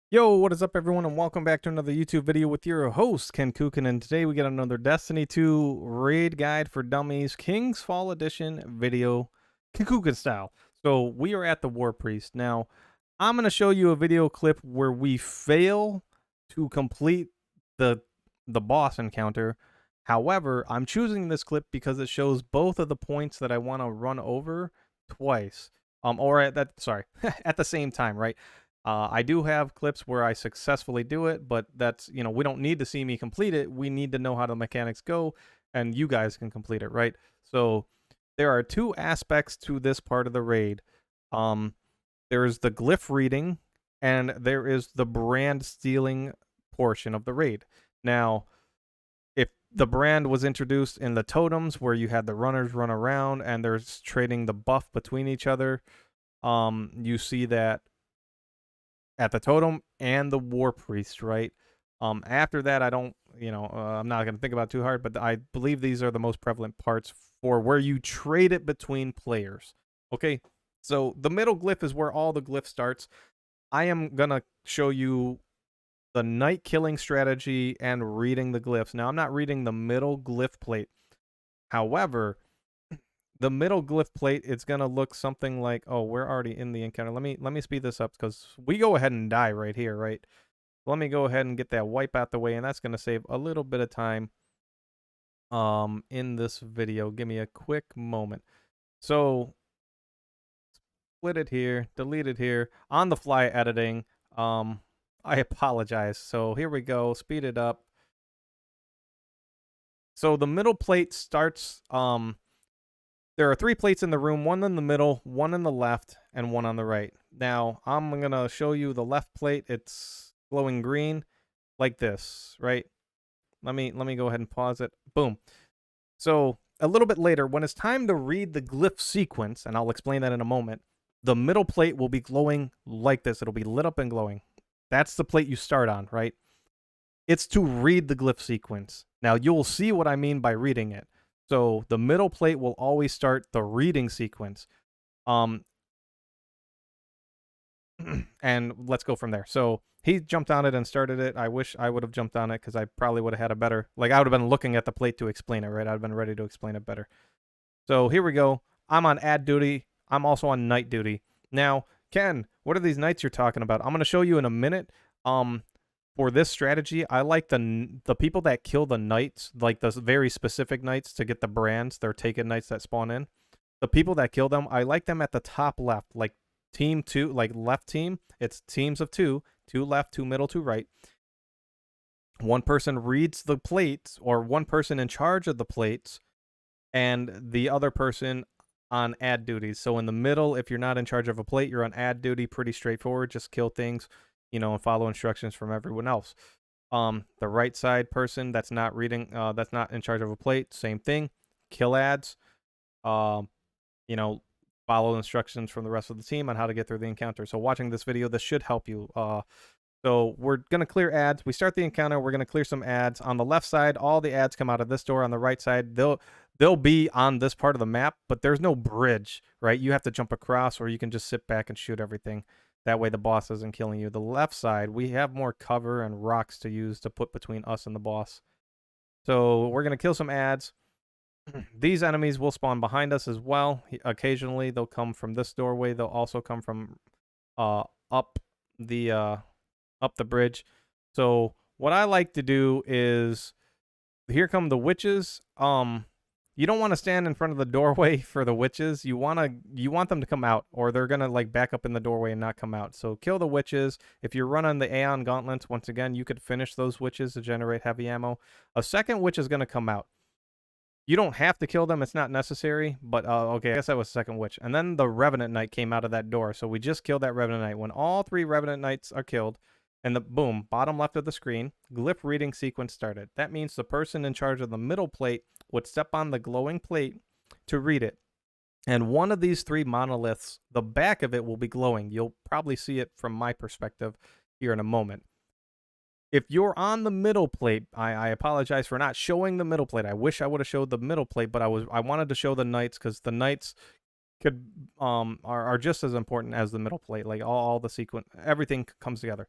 Yo, what is up everyone and welcome back to another YouTube video with your host, Kenkukun, and today we got another Destiny 2 Raid Guide for Dummies King's Fall Edition video, Kenkukun style. So we are at the War Priest. Now, I'm going to show you a video clip where we fail to complete the boss encounter. However, I'm choosing this clip because it shows both of the points that I want to run over twice. Or at that, sorry, at the same time, right? I do have clips where I successfully do it, but that's, we don't need to see me complete it. We need to know how the mechanics go, and you guys can complete it, right? So there are two aspects to this part of the raid. Um, there is the glyph reading, and there is the brand stealing portion of the raid. Now, if the brand was introduced in the totems where you had the runners run around and there's trading the buff between each other, you see that at the totem and the war priest, right? After that, I don't, I'm not going to think about it too hard, but I believe these are the most prevalent parts for where you trade it between players. Okay, so the middle glyph is where all the glyph starts. I am going to show you the night killing strategy and reading the glyphs. Now, I'm not reading the middle glyph plate. However, the middle glyph plate, it's gonna look something like, oh, we're already in the encounter. Let me speed this up because we go ahead and die right here, right? Let me go ahead and get that wipe out the way, and that's gonna save a little bit of time in this video. Give me a quick moment. So split it here, delete it here, on the fly editing. I apologize. So here we go, speed it up. So the middle plate starts there are three plates in the room, one in the middle, one in the left, and one on the right. Now, I'm going to show you the left plate. It's glowing green like this, right? Let me go ahead and pause it. Boom. So, a little bit later, when it's time to read the glyph sequence, and I'll explain that in a moment, the middle plate will be glowing like this. It'll be lit up and glowing. That's the plate you start on, right? It's to read the glyph sequence. Now, you'll see what I mean by reading it. So the middle plate will always start the reading sequence. And let's go from there. So he jumped on it and started it. I wish I would have jumped on it because I probably would have had a better, like I would have been looking at the plate to explain it, right? I'd have been ready to explain it better. So here we go. I'm on ad duty. I'm also on night duty. Now, Ken, what are these knights you're talking about? I'm going to show you in a minute. For this strategy, I like the people that kill the knights, like the very specific knights to get the brands. They're taken knights that spawn in. The people that kill them, I like them at the top left, like team two, like left team. It's teams of two left, two middle, two right. One person reads the plates, or one person in charge of the plates, and the other person on ad duties. So in the middle, if you're not in charge of a plate, you're on ad duty. Pretty straightforward. Just kill things, and follow instructions from everyone else. The right side person that's not reading, that's not in charge of a plate, same thing. Kill ads. Um, follow instructions from the rest of the team on how to get through the encounter. So watching this video, this should help you. So we're going to clear ads. We start the encounter. We're going to clear some ads. On the left side, all the ads come out of this door. On the right side, they'll be on this part of the map, but there's no bridge, right? You have to jump across, or you can just sit back and shoot everything. That way the boss isn't killing you. The left side, we have more cover and rocks to use to put between us and the boss. So we're going to kill some ads. These enemies will spawn behind us as well. Occasionally, they'll come from this doorway. They'll also come from up the bridge. So what I like to do is, here come the witches. You don't want to stand in front of the doorway for the witches. You want them to come out, or they're gonna like back up in the doorway and not come out. So kill the witches. If you're running the Aeon gauntlets, once again, you could finish those witches to generate heavy ammo. A second witch is gonna come out. You don't have to kill them; it's not necessary. But okay, I guess that was second witch. And then the Revenant Knight came out of that door. So we just killed that Revenant Knight. When all three Revenant Knights are killed, and the boom, bottom left of the screen, glyph reading sequence started. That means the person in charge of the middle plate would step on the glowing plate to read it. And one of these three monoliths, the back of it will be glowing. You'll probably see it from my perspective here in a moment. If you're on the middle plate, I apologize for not showing the middle plate. I wish I would have showed the middle plate, but I wanted to show the knights because the knights could are just as important as the middle plate. Like all the sequence, everything comes together.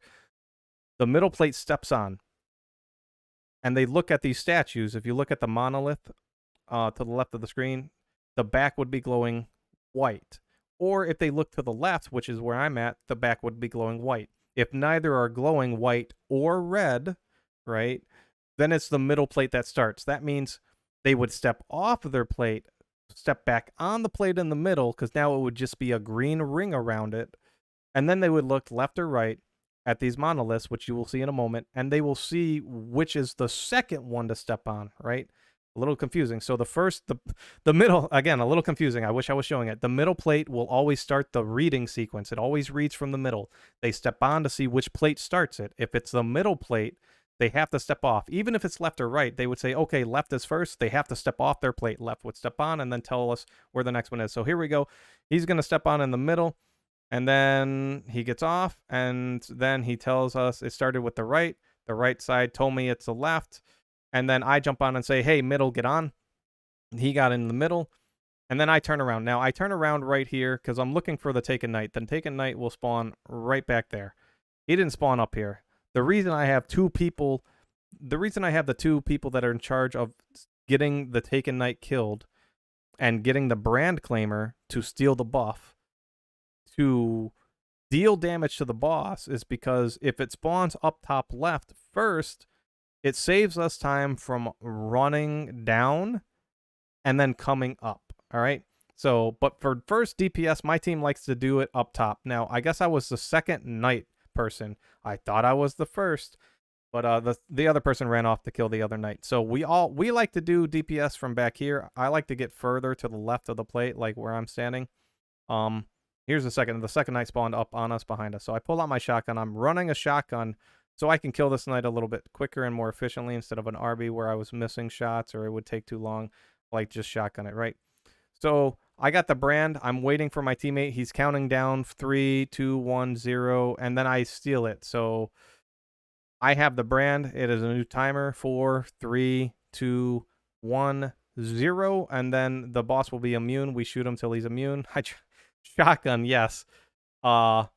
the middle plate steps on, and they look at these statues. If you look at the monolith to the left of the screen, the back would be glowing white. Or if they look to the left, which is where I'm at, the back would be glowing white. If neither are glowing white or red, right, then it's the middle plate that starts. That means they would step off of their plate, step back on the plate in the middle, because now it would just be a green ring around it. And then they would look left or right at these monoliths, which you will see in a moment, and they will see which is the second one to step on, right? A little confusing. So the middle, again, a little confusing. I wish I was showing it. The middle plate will always start the reading sequence. It always reads from the middle. They step on to see which plate starts it. If it's the middle plate, they have to step off. Even if it's left or right, they would say, okay, left is first. They have to step off their plate. Left would step on and then tell us where the next one is. So here we go. He's going to step on in the middle. And then he gets off, and then he tells us it started with the right. The right side told me it's the left. And then I jump on and say, hey, middle, get on. He got in the middle. And then I turn around. Now, I turn around right here because I'm looking for the Taken Knight. The Taken Knight will spawn right back there. He didn't spawn up here. The reason I have the two people that are in charge of getting the Taken Knight killed and getting the brand claimer to steal the buff to deal damage to the boss is because if it spawns up top left first, it saves us time from running down and then coming up. All right. So, but for first DPS, my team likes to do it up top. Now, I guess I was the second knight person. I thought I was the first, but the other person ran off to kill the other knight. So we like to do DPS from back here. I like to get further to the left of the plate, like where I'm standing. Here's the second knight spawned up on us behind us. So I pull out my shotgun. I'm running a shotgun so I can kill this knight a little bit quicker and more efficiently instead of an RB where I was missing shots or it would take too long. Like just shotgun it, right? So I got the brand. I'm waiting for my teammate. He's counting down 3, 2, 1, 0, and then I steal it. So I have the brand. It is a new timer. 4, 3, 2, 1, 0, and then the boss will be immune. We shoot him till he's immune. Shotgun, yes. I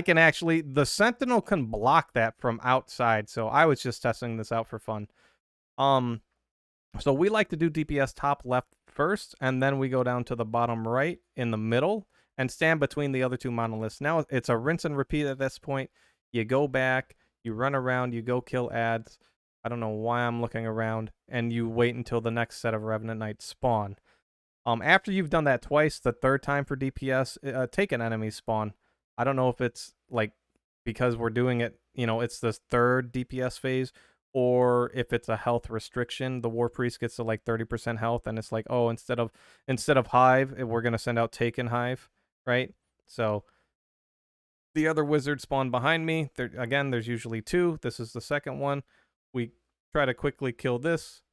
can actually, the Sentinel can block that from outside, so I was just testing this out for fun. So we like to do DPS top left first, and then we go down to the bottom right in the middle and stand between the other two monoliths. Now it's a rinse and repeat at this point. You go back, you run around, you go kill ads. I don't know why I'm looking around, and you wait until the next set of Revenant Knights spawn. After you've done that twice, the third time for DPS, Taken enemies spawn. I don't know if it's like because we're doing it, it's the third DPS phase, or if it's a health restriction. The War Priest gets to like 30% health, and it's like, oh, instead of Hive, we're gonna send out Taken Hive, right? So the other wizard spawned behind me. There's usually 2. This is the second one. We try to quickly kill this.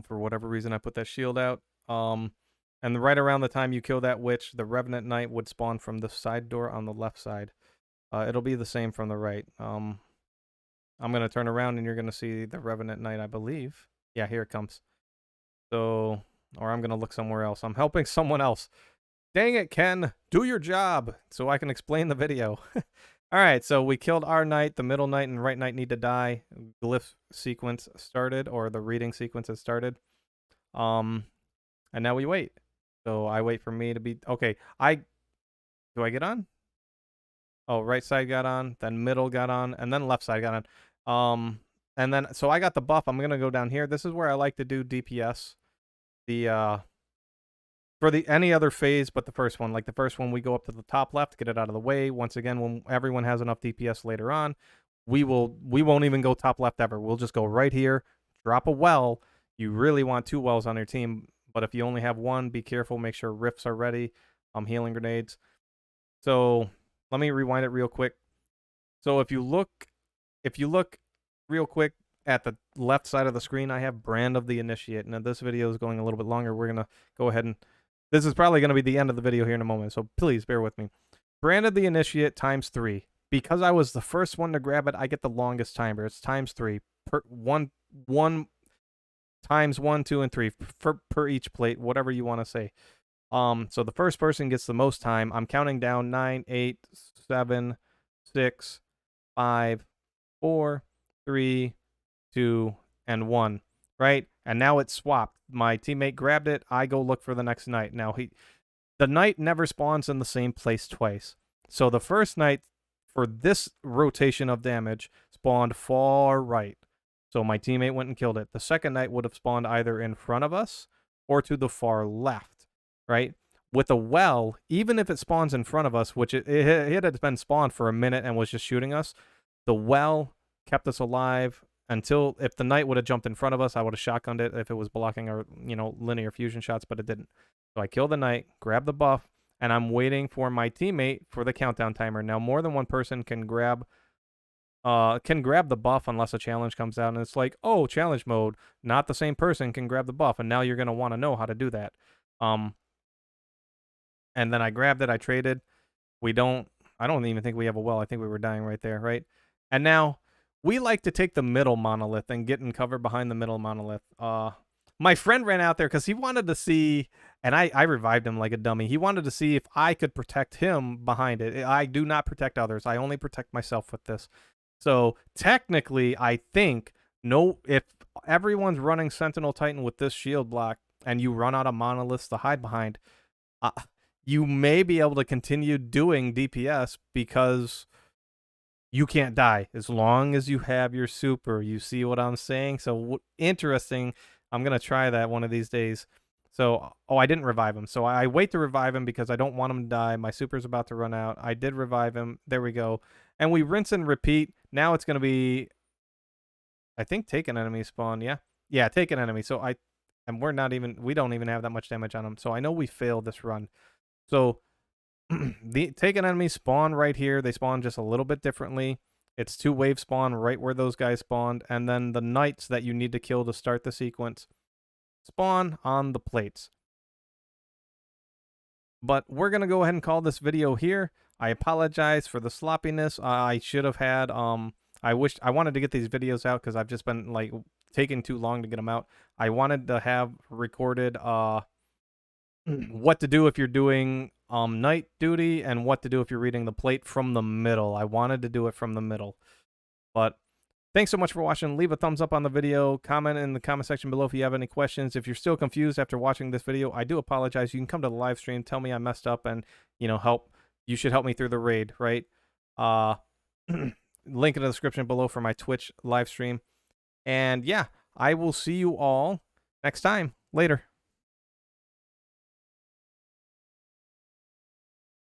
For whatever reason, I put that shield out. And right around the time you kill that witch, the Revenant Knight would spawn from the side door on the left side. It'll be the same from the right. I'm going to turn around and you're going to see the Revenant Knight, I believe. Yeah, here it comes. So, or I'm going to look somewhere else. I'm helping someone else. Dang it, Ken. Do your job so I can explain the video. All right, so we killed our knight. The middle knight and right knight need to die. Glyph sequence started, or the reading sequence has started. And now we wait. So I wait for me to be... Okay, do I get on? Oh, right side got on, then middle got on, and then left side got on. And then, so I got the buff. I'm going to go down here. This is where I like to do DPS. For any other phase but the first one. Like the first one, we go up to the top left, get it out of the way. Once again, when everyone has enough DPS later on, we won't even go top left ever. We'll just go right here, drop a well. You really want 2 wells on your team, but if you only have 1, be careful. Make sure rifts are ready. Healing grenades. So let me rewind it real quick. So if you look real quick at the left side of the screen, I have Brand of the Initiate. Now this video is going a little bit longer. We're gonna go ahead and this is probably gonna be the end of the video here in a moment. So please bear with me. Brand of the Initiate times 3. Because I was the first one to grab it, I get the longest timer. It's times 3 per one times 1, 2, and 3 per each plate, whatever you want to say. So the first person gets the most time. I'm counting down 9, 8, 7, 6, 5, 4, 3, 2, and 1, right? And now it's swapped. My teammate grabbed it. I go look for the next knight. Now the knight never spawns in the same place twice. So the first knight for this rotation of damage spawned far right. So my teammate went and killed it. The second knight would have spawned either in front of us or to the far left, right? With a well, even if it spawns in front of us, which it had been spawned for a minute and was just shooting us, the well kept us alive until if the knight would have jumped in front of us, I would have shotgunned it if it was blocking our, linear fusion shots, but it didn't. So I kill the knight, grab the buff, and I'm waiting for my teammate for the countdown timer. Now more than one person can grab the buff unless a challenge comes out, and it's like, oh, challenge mode, not the same person can grab the buff, and now you're gonna want to know how to do that. And then I grabbed it, I traded. I don't even think we have a well. I think we were dying right there, right? And now we like to take the middle monolith and get in cover behind the middle monolith. My friend ran out there because he wanted to see, and I revived him like a dummy. He wanted to see if I could protect him behind it. I do not protect others. I only protect myself with this. So technically, I think if everyone's running Sentinel Titan with this shield block and you run out of monoliths to hide behind, you may be able to continue doing DPS because you can't die as long as you have your super. You see what I'm saying? So interesting. I'm going to try that one of these days. So, I didn't revive him. So I wait to revive him because I don't want him to die. My super's about to run out. I did revive him. There we go. And we rinse and repeat. Now it's going to be, I think, take an enemy spawn. Yeah. Yeah, take an enemy. So we don't even have that much damage on him. So I know we failed this run. So the taken enemies spawn right here. They spawn just a little bit differently. It's 2 wave spawn right where those guys spawned, and then the knights that you need to kill to start the sequence spawn on the plates. But we're gonna go ahead and call this video here. I apologize for the sloppiness. I should have had I wanted to get these videos out because I've just been like taking too long to get them out. I wanted to have recorded what to do if you're doing night duty and what to do if you're reading the plate from the middle. I wanted to do it from the middle. But thanks so much for watching. Leave a thumbs up on the video. Comment in the comment section below if you have any questions. If you're still confused after watching this video, I do apologize. You can come to the live stream, tell me I messed up, and help. You should help me through the raid, right? Link in the description below for my Twitch live stream. And yeah, I will see you all next time. Later.